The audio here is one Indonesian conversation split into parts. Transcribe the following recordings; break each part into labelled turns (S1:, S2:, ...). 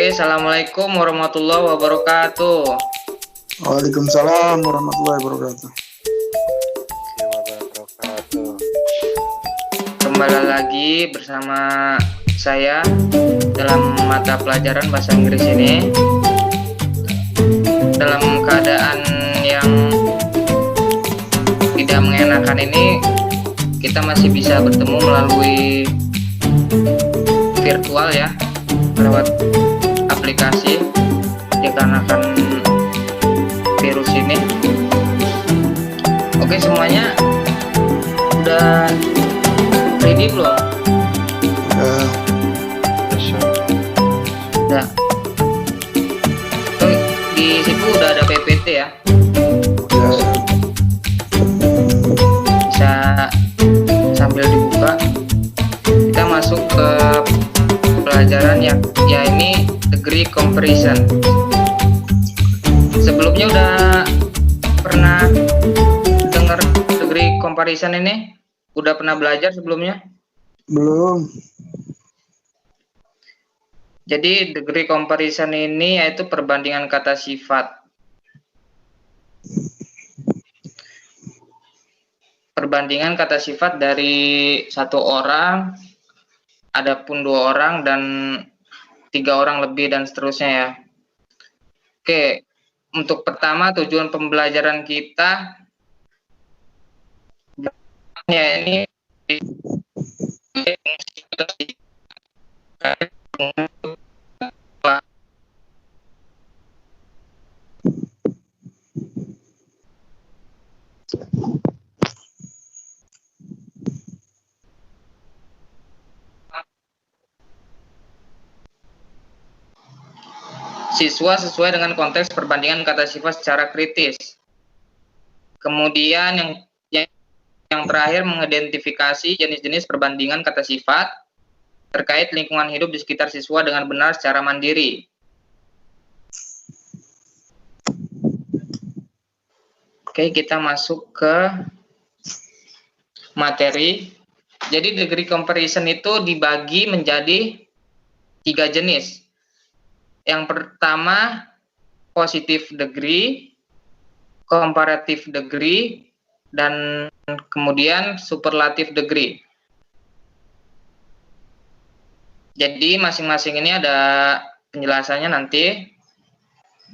S1: Oke, assalamualaikum warahmatullahi wabarakatuh.
S2: Waalaikumsalam warahmatullahi wabarakatuh.
S1: Kembali lagi bersama saya dalam mata pelajaran bahasa Inggris ini. Dalam keadaan yang tidak mengenakan ini, kita masih bisa bertemu melalui virtual ya, lewat aplikasi dikarenakan virus ini. Oke, semuanya udah ready belum? Udah. Oh, di situ udah ada PPT ya. Bisa sambil dibuka. Kita masuk ke pelajaran ya ini degree comparison. Sebelumnya udah pernah dengar degree comparison ini? Udah pernah belajar sebelumnya?
S2: Belum.
S1: Jadi degree comparison ini yaitu perbandingan kata sifat. Perbandingan kata sifat dari satu orang, adapun dua orang dan tiga orang lebih dan seterusnya ya. Oke, untuk pertama tujuan pembelajaran kita ya ini siswa sesuai dengan konteks perbandingan kata sifat secara kritis. Kemudian yang terakhir mengidentifikasi jenis-jenis perbandingan kata sifat terkait lingkungan hidup di sekitar siswa dengan benar secara mandiri. Oke, kita masuk ke materi. Jadi degree comparison itu dibagi menjadi 3 jenis. Yang pertama positive degree, comparative degree, dan kemudian superlative degree. Jadi masing-masing ini ada penjelasannya nanti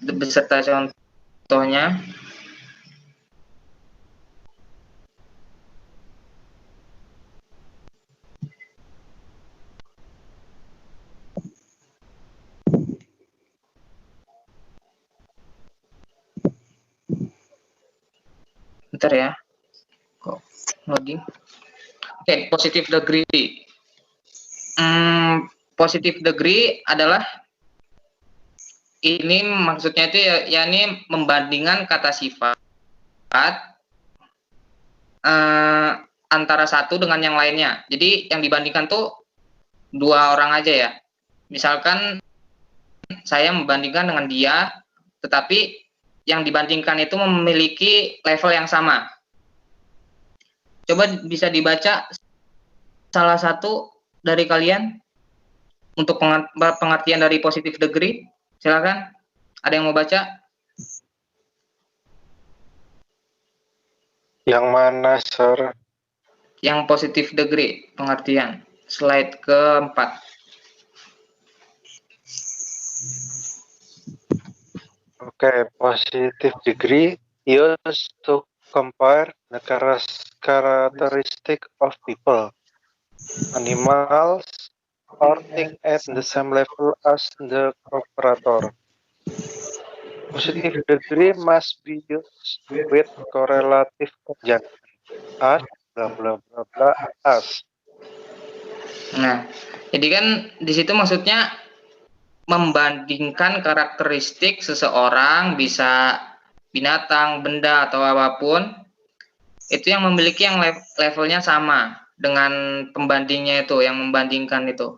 S1: beserta contohnya. Bentar ya. Kok loading? Oke, positive degree. Positive degree adalah ini maksudnya itu ya ini membandingkan kata sifat antara satu dengan yang lainnya. Jadi yang dibandingkan tuh dua orang aja ya. Misalkan saya membandingkan dengan dia, tetapi yang dibandingkan itu memiliki level yang sama. Coba bisa dibaca salah satu dari kalian untuk pengertian dari positive degree. Silakan. Ada yang mau baca?
S3: Yang mana, Sir?
S1: Yang positive degree pengertian. Slide keempat.
S3: Okay, positive degree used to compare the characteristic of people, animals, or things at the same level as the comparator. Positive degree must be used with correlative conjunction as blah blah blah blah as.
S1: Nah, jadi kan di situ maksudnya membandingkan karakteristik seseorang, bisa binatang, benda, atau apapun, itu yang memiliki yang levelnya sama dengan pembandingnya itu, yang membandingkan itu.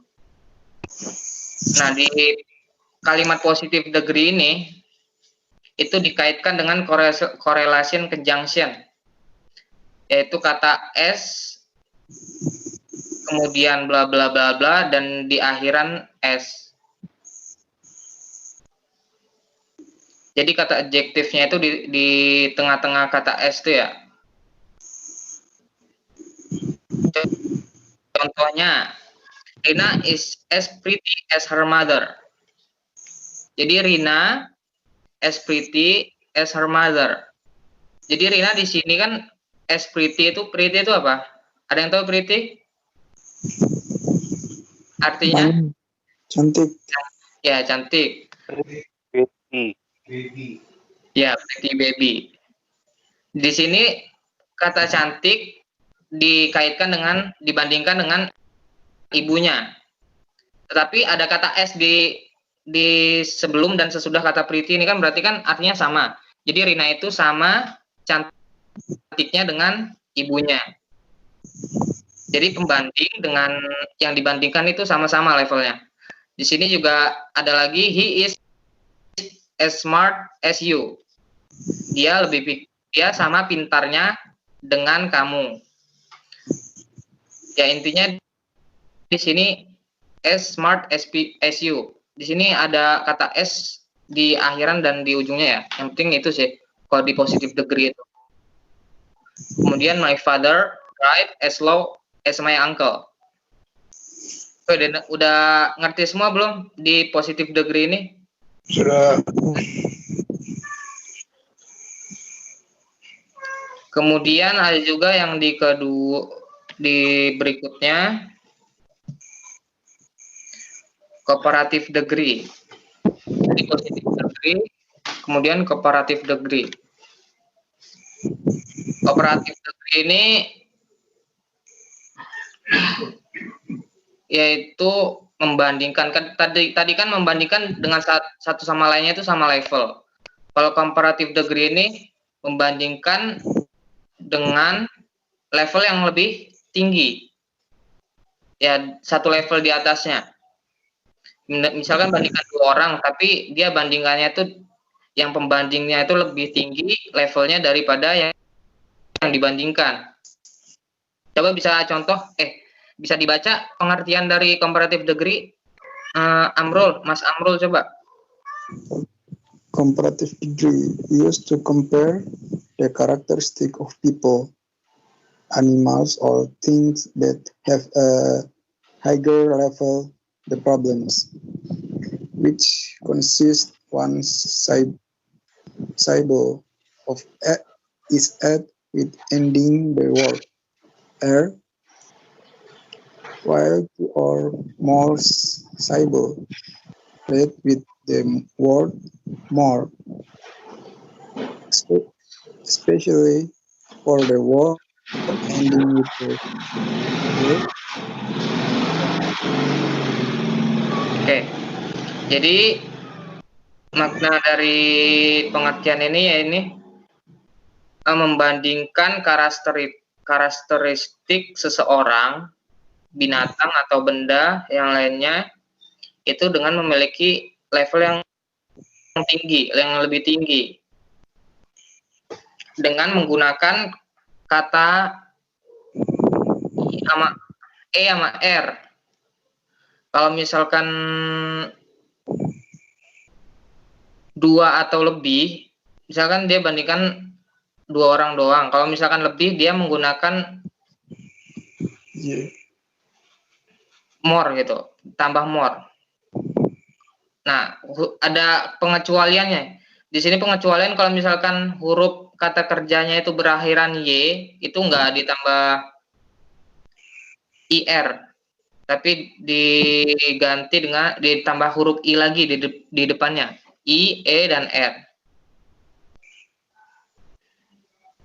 S1: Nah, di kalimat positive degree ini, itu dikaitkan dengan correlation conjunction, yaitu kata S, kemudian bla bla bla bla, dan di akhiran S. Jadi kata adjektifnya itu di tengah-tengah kata S itu ya. Contohnya, Rina is as pretty as her mother. Jadi Rina as pretty as her mother. Jadi Rina di sini kan as pretty itu apa? Ada yang tahu pretty? Artinya?
S2: Cantik.
S1: Ya, cantik.
S3: Baby.
S1: Ya, pretty baby. Di sini kata cantik dibandingkan dengan ibunya. Tetapi ada kata S di sebelum dan sesudah kata pretty ini kan berarti kan artinya sama. Jadi Rina itu sama cantiknya dengan ibunya. Jadi pembanding dengan yang dibandingkan itu sama-sama levelnya. Di sini juga ada lagi he is as smart as you. Dia sama pintarnya dengan kamu. Ya intinya di sini as smart as you. Di sini ada kata S di akhiran dan di ujungnya ya. Yang penting itu sih kalau di positive degree itu. Kemudian my father drive as slow as my uncle. Udah ngerti semua belum di positive degree ini?
S2: Sudah.
S1: Kemudian ada juga yang di berikutnya comparative degree. Di positive degree, kemudian comparative degree. Comparative degree ini yaitu membandingkan tadi kan membandingkan dengan satu sama lainnya itu sama level. Kalau comparative degree ini membandingkan dengan level yang lebih tinggi. Ya, satu level di atasnya. Misalkan bandingkan dua orang, tapi dia bandingannya itu yang pembandingnya itu lebih tinggi levelnya daripada yang dibandingkan. Coba bisa bisa dibaca pengertian dari comparative degree. Mas Amrul coba.
S2: Comparative degree used to compare the characteristic of people, animals, or things that have a higher level the problems, which consist one syllable of is add with ending the word er, while two or more syllable read with the word more, especially for the word ending with the word.
S1: Oke, jadi makna dari pengertian ini ya ini membandingkan karakteristik seseorang, binatang atau benda yang lainnya itu dengan memiliki level yang tinggi, yang lebih tinggi, dengan menggunakan kata E sama R. Kalau misalkan dua atau lebih, misalkan dia bandingkan dua orang doang. Kalau misalkan lebih, dia menggunakan more gitu, tambah more. Nah, ada pengecualiannya. Di sini pengecualian kalau misalkan huruf kata kerjanya itu berakhiran Y, itu enggak ditambah IR, tapi diganti dengan ditambah huruf I lagi di depannya. I, E, dan R.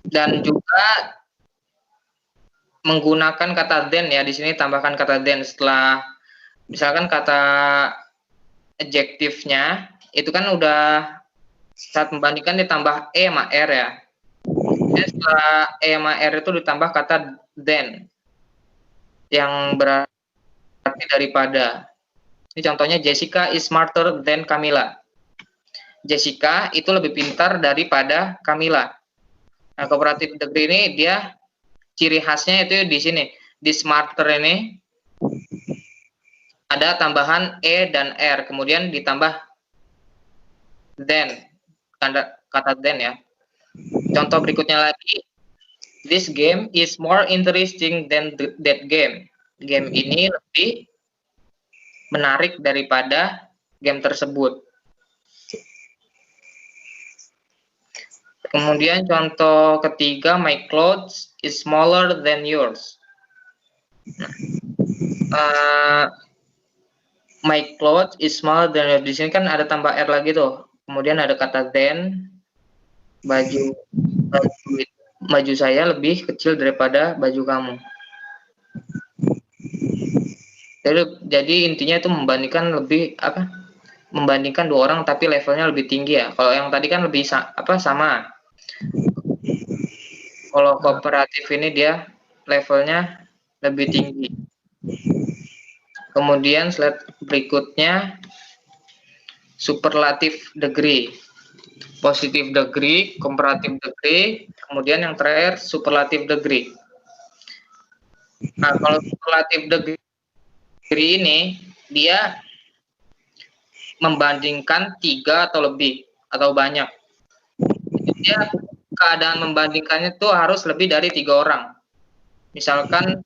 S1: Dan juga menggunakan kata then ya, di sini tambahkan kata then setelah misalkan kata adjektifnya itu kan udah saat membandingkan ditambah E sama R ya. Jadi setelah E sama R itu ditambah kata then yang berarti daripada. Ini contohnya Jessica is smarter than Camilla. Jessica itu lebih pintar daripada Camilla. Nah, comparative degree ini dia ciri khasnya itu di sini. Di smarter ini ada tambahan E dan R, kemudian ditambah then. kata then ya. Contoh berikutnya lagi, this game is more interesting than that game. Game ini lebih menarik daripada game tersebut. Kemudian contoh ketiga, my clothes is smaller than yours. My clothes is smaller than yours. Di sini kan ada tambah R lagi tuh. Kemudian ada kata then, baju saya lebih kecil daripada baju kamu. Jadi intinya itu membandingkan dua orang tapi levelnya lebih tinggi ya. Kalau yang tadi kan lebih sama. Kalau kooperatif ini dia levelnya lebih tinggi. Kemudian slide berikutnya superlative degree, positive degree, comparative degree, kemudian yang terakhir superlative degree. Nah, kalau superlative degree ini dia membandingkan 3 atau lebih atau banyak. Dia keadaan membandingkannya tuh harus lebih dari 3 orang. Misalkan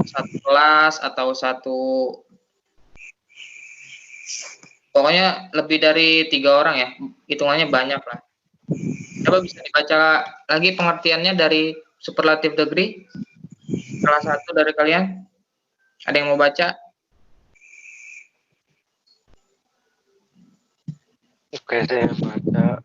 S1: satu kelas atau pokoknya lebih dari 3 orang ya, hitungannya banyak lah. Coba bisa dibaca lagi pengertiannya dari superlative degree? Salah satu dari kalian? Ada yang mau baca?
S3: Oke, saya baca.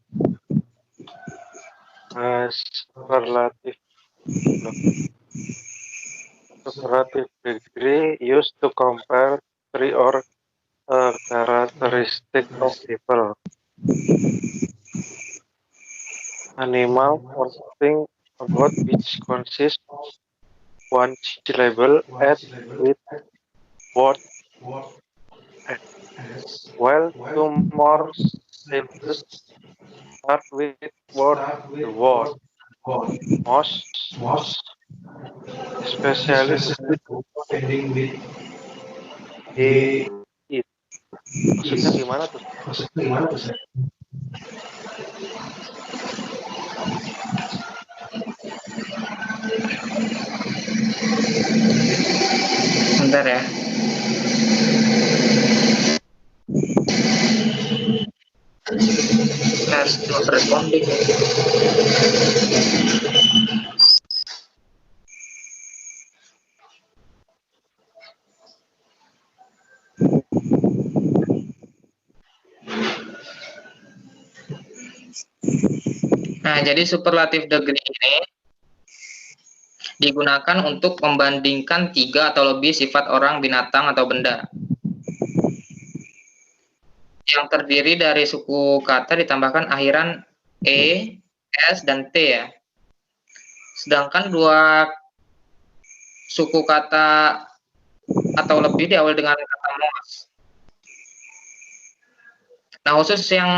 S3: Superlative degree used to compare 3 or characteristic of people, animal, or thing about which consists one syllable at with word, while 2 more syllables start with word. The word most, especially ending with it. Maksudnya gimana tuh?
S1: Bentar ya. Test not responding. Nah, jadi superlative degree ini digunakan untuk membandingkan 3 atau lebih sifat orang, binatang, atau benda yang terdiri dari suku kata ditambahkan akhiran E, S, dan T ya. Sedangkan 2 suku kata atau lebih diawali dengan kata mos. Nah, khusus yang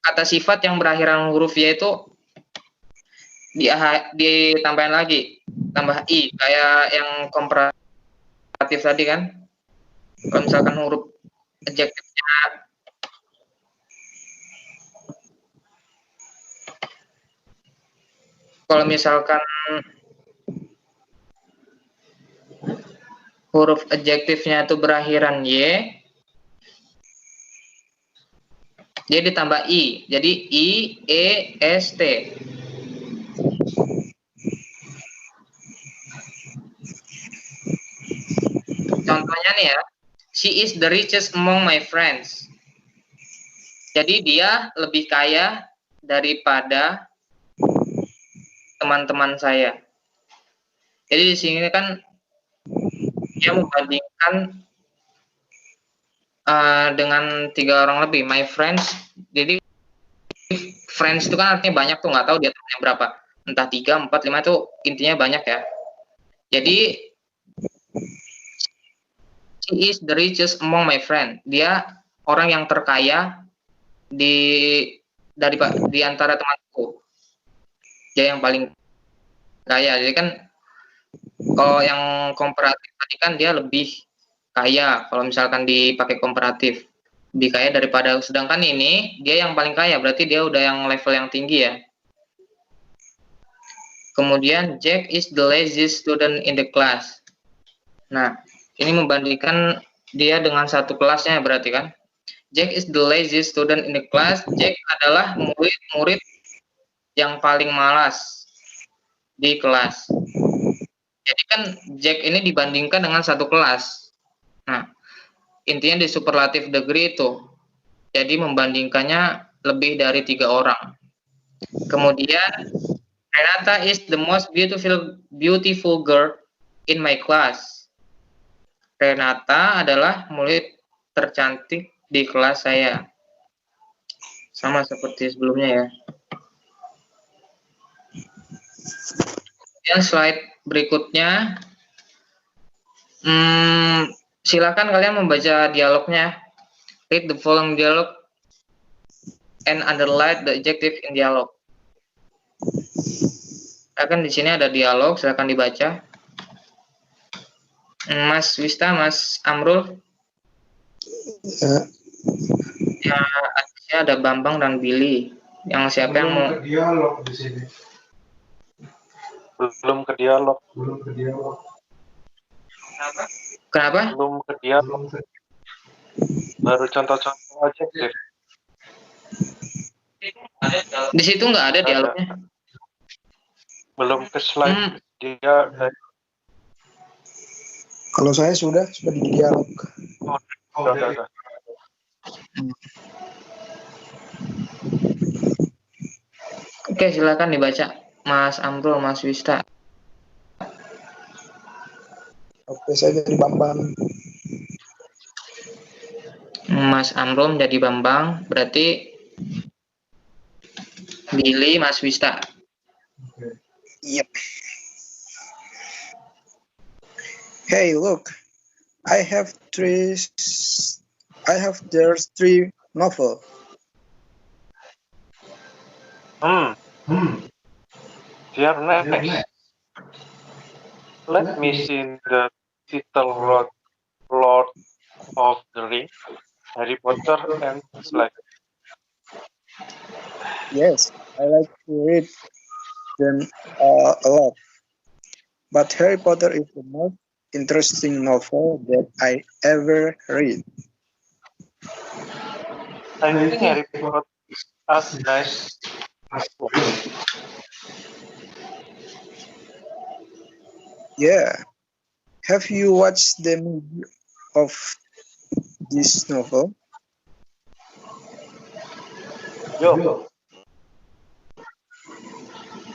S1: kata sifat yang berakhiran huruf Y itu ditambahin lagi, tambah I, kayak yang komparatif tadi kan. Kalau misalkan huruf adjektifnya huruf adjektifnya itu berakhiran Y, dia ditambah I, jadi I, E, S, T. Contohnya nih ya, she is the richest among my friends. Jadi dia lebih kaya daripada teman-teman saya. Jadi di sini kan dia membandingkan dengan 3 orang lebih, my friends. Jadi friends itu kan artinya banyak tuh, nggak tahu dia temannya berapa, entah 3, 4, 5 itu intinya banyak ya. Jadi she is the richest among my friends. Dia orang yang terkaya di antara temanku. Dia yang paling kaya. Jadi kan kalau yang komparatif tadi kan dia lebih kaya kalau misalkan dipakai komparatif. lebih kaya daripada, sedangkan ini dia yang paling kaya, berarti dia udah yang level yang tinggi ya. Kemudian Jack is the laziest student in the class. Nah, ini membandingkan dia dengan satu kelasnya berarti kan. Jack is the laziest student in the class. Jack adalah murid yang paling malas di kelas. Jadi kan Jack ini dibandingkan dengan satu kelas. Nah, intinya di superlative degree itu. Jadi membandingkannya lebih dari 3 orang. Kemudian Renata is the most beautiful girl in my class. Renata adalah murid tercantik di kelas saya. Sama seperti sebelumnya ya. Kemudian slide berikutnya. Silakan kalian membaca dialognya. Read the following dialogue and underline the adjective in dialogue. Akan di sini ada dialog, silakan dibaca. Mas Wista, Mas Amrul. Ya, ada Bambang dan Billy. Yang siapa yang mau?
S4: Ke dialog di sini.
S3: Belum ke dialog.
S1: Kenapa?
S3: Belum ke dialog. Baru contoh-contoh aja deh.
S1: Di situ nggak ada dialognya.
S3: Belum ke slide dia.
S2: Kalau saya sudah di dialog.
S3: Udah.
S1: Oke, silakan dibaca, Mas Amrul, Mas Wista.
S2: Oke, saya jadi Bambang.
S1: Mas Amrul menjadi Bambang, berarti Billy, Mas Wista.
S2: Yep. Hey, look, there's three novel.
S3: Dear next. Let me see the title Lord of the Rings, Harry Potter, and like.
S2: Yes, I like to read them a lot. But Harry Potter is the most interesting novel that I ever read.
S3: I think Harry Potter is nice.
S2: Yeah. Have you watched the movie of this novel?
S3: Yo.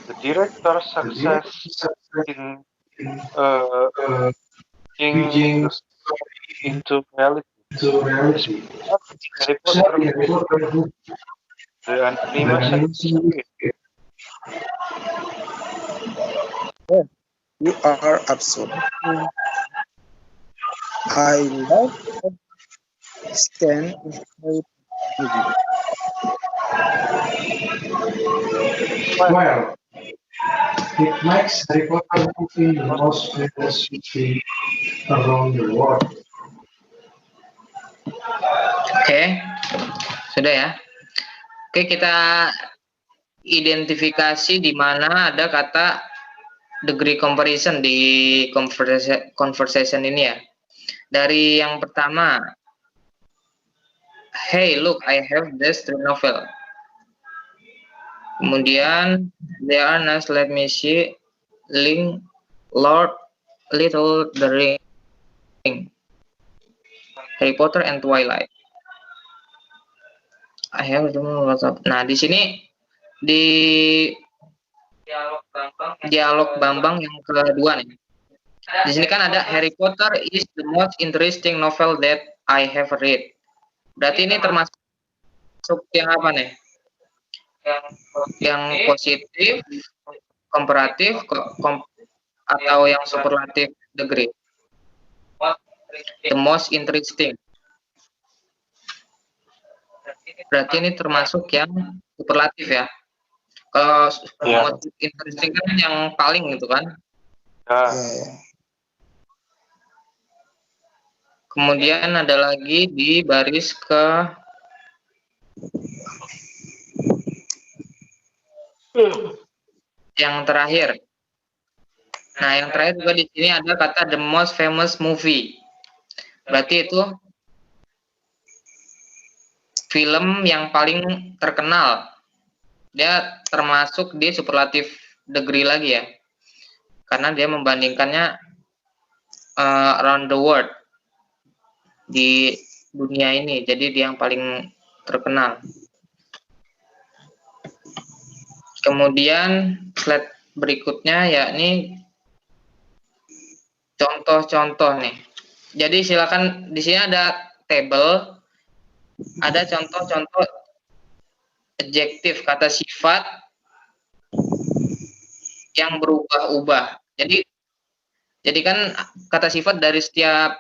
S3: The director's success in changing the story into reality. Harry Potter, the animation series.
S2: Yeah, you are absolutely. I love Stan in Harry Potter movie.
S4: Well, it makes Harry Potter movie the most famous movie around the world.
S1: Oke, sudah ya. Oke, kita identifikasi di mana ada kata degree comparison di conversation ini ya. Dari yang pertama, hey look, I have this novel. Kemudian there are nice, let me see, link, Lord, Little the Ring, Harry Potter and Twilight. I have WhatsApp. Nah, di sini di dialog Bambang yang kedua nih. Di sini kan ada Harry Potter is the most interesting novel that I have read. Berarti ini termasuk yang apa nih? Yang positif, komparatif, atau yang superlatif degree? The most interesting. Berarti ini termasuk yang superlatif ya. Kalau most interesting kan yang paling gitu kan.
S3: Ya.
S1: Kemudian ada lagi di baris ke yang terakhir. Nah, yang terakhir juga di sini ada kata the most famous movie. Berarti itu film yang paling terkenal. Dia termasuk di superlatif degree lagi ya. Karena dia membandingkannya around the world di dunia ini. Jadi dia yang paling terkenal. Kemudian slide berikutnya yakni contoh-contoh nih. Jadi silakan di sini ada table, ada contoh-contoh adjektif kata sifat yang berubah-ubah. Jadi kan kata sifat dari setiap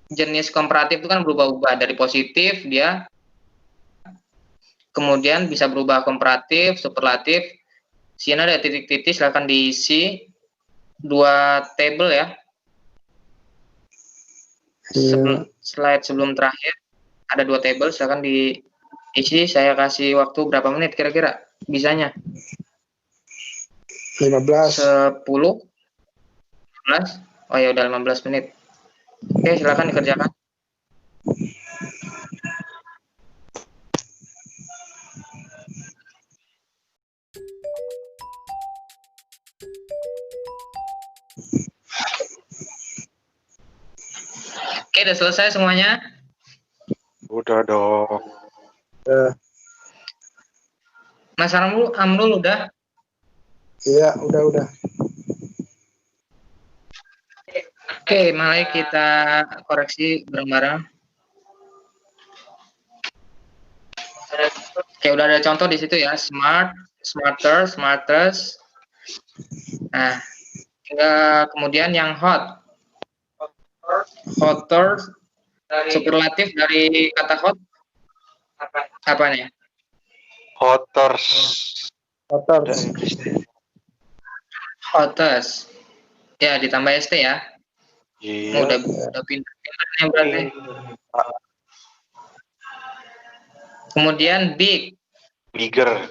S1: jenis komparatif itu kan berubah-ubah, dari positif dia kemudian bisa berubah komparatif, superlatif. Sini ada titik-titik, silakan diisi 2 table ya. Slide sebelum terakhir ada 2 table, silakan diisi. Saya kasih waktu berapa menit kira-kira bisanya?
S2: 15.
S1: 10, 15. Oh ya udah 15 menit. Oke, silakan dikerjakan. Oke, udah selesai semuanya?
S3: Udah dong.
S1: Mas Amrul udah?
S2: Iya, udah.
S1: Oke, mari kita koreksi bareng-bareng. Oke, udah ada contoh di situ ya, smart, smarter, smartest. Nah, kemudian yang hot, hotter, superlatif dari kata hot apa nih?
S3: Hoters.
S1: Hottest. Ya, ditambah ST ya.
S3: Iya.
S1: Udah pintar-pintarnya berarti. Kemudian big.
S3: Bigger.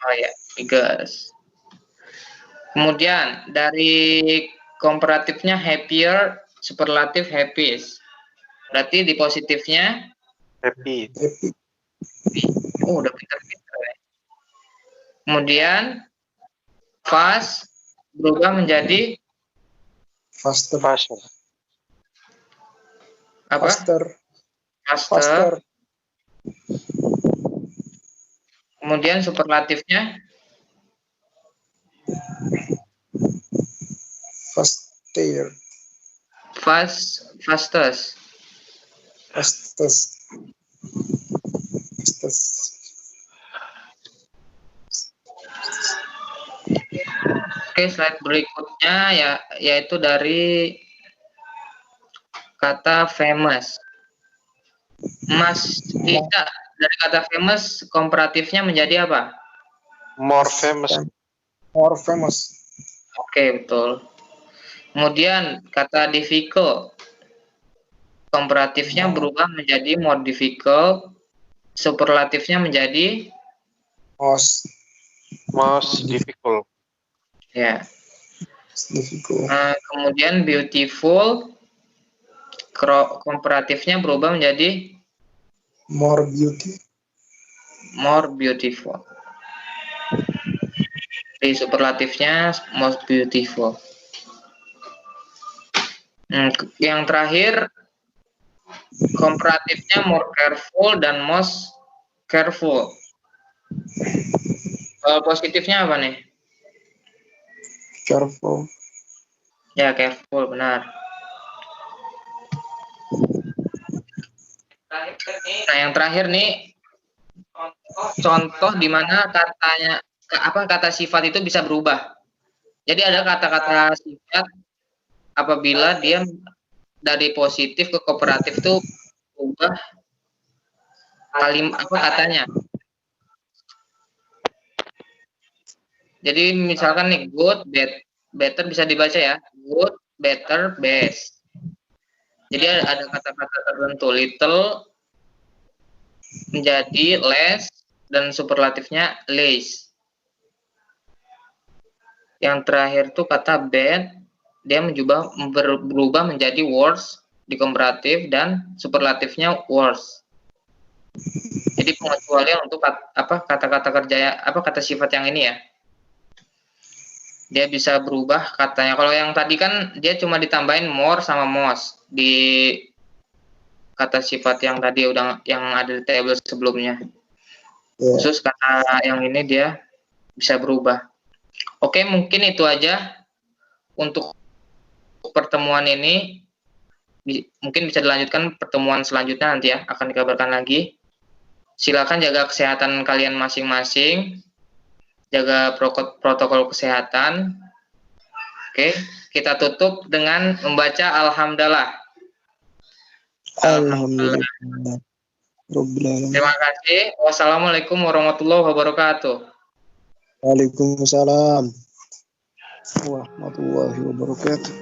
S1: Oh ya, biggest. Kemudian dari komparatifnya happier, superlatif happiest. Berarti di positifnya
S3: Happy.
S1: oh, udah pintar-pintar ya. Kemudian fast berubah menjadi
S2: Faster.
S1: apa? Faster. Kemudian superlatifnya fastest. Oke, slide berikutnya ya, yaitu dari kata famous. Mas Tika, dari kata famous komparatifnya menjadi apa?
S3: More famous.
S1: Oke, betul. Kemudian kata difficult komparatifnya berubah menjadi more difficult, superlatifnya menjadi
S3: Most difficult.
S1: ya. Kemudian beautiful komparatifnya berubah menjadi
S2: more
S1: beautiful. Di superlatifnya most beautiful. Yang terakhir komparatifnya more careful dan most careful. Positifnya apa nih?
S2: Careful.
S1: Ya, careful, benar. Nah, yang terakhir nih contoh di mana kata sifat itu bisa berubah. Jadi ada kata-kata sifat apabila dia dari positif ke kooperatif itu berubah katanya. Jadi misalkan nih good, better bisa dibaca ya. Good, better, best. Jadi ada kata-kata tertentu, little menjadi less dan superlatifnya less. Yang terakhir tuh kata bad, dia berubah menjadi worse di komparatif dan superlatifnya worse. Jadi pengecualian untuk kata-kata kerja kata sifat yang ini ya. Dia bisa berubah katanya. Kalau yang tadi kan dia cuma ditambahin more sama most di kata sifat yang tadi yang ada di table sebelumnya. Khusus kata yang ini dia bisa berubah. Oke, mungkin itu aja untuk pertemuan ini. Mungkin bisa dilanjutkan pertemuan selanjutnya nanti ya, akan dikabarkan lagi. Silakan jaga kesehatan kalian masing-masing. Jaga protokol kesehatan. Oke, kita tutup dengan membaca alhamdulillah.
S2: Alhamdulillah.
S1: Terima kasih. Wassalamualaikum warahmatullahi wabarakatuh.
S2: Waalaikumsalam warahmatullahi wabarakatuh.